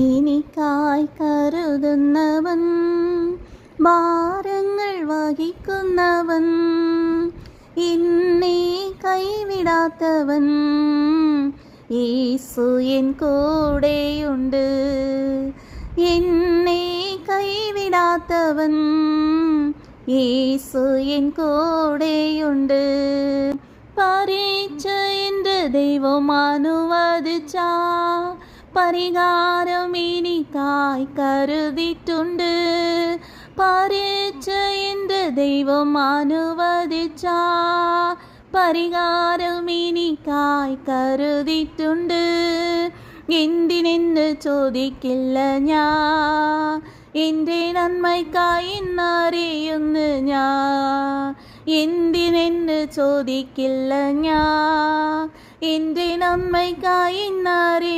എനിക്കായി കരുതുന്നവൻ, ഭാരങ്ങൾ വഹിക്കുന്നവൻ, എന്നെ കൈവിടാത്തവൻ, യേശു എൻ കൂടെയുണ്ട്. എന്നെ കൈവിടാത്തവൻ, യേശു എൻ കൂടെയുണ്ട്. പരീക്ഷ എൻ്റെ ദൈവം അനുവദിച്ച പരിഹാരം എനിക്കായി കരുതിയിട്ടുണ്ട്. പരീക്ഷ എൻ്റെ ദൈവം അനുവദിച്ച പരിഹാരം എനിക്കായി കരുതിയിട്ടുണ്ട്. എന്തിനെന്ന് ചോദിക്കില്ല ഞാൻ, എൻ്റെ നന്മയ്ക്കായി എന്നറിയുന്നു ഞാൻ. എന്തിനെന്ന് ചോദിക്കില്ല ഞാൻ, എൻ്റെ നന്മയ്ക്കായി എന്നറിയുന്നു.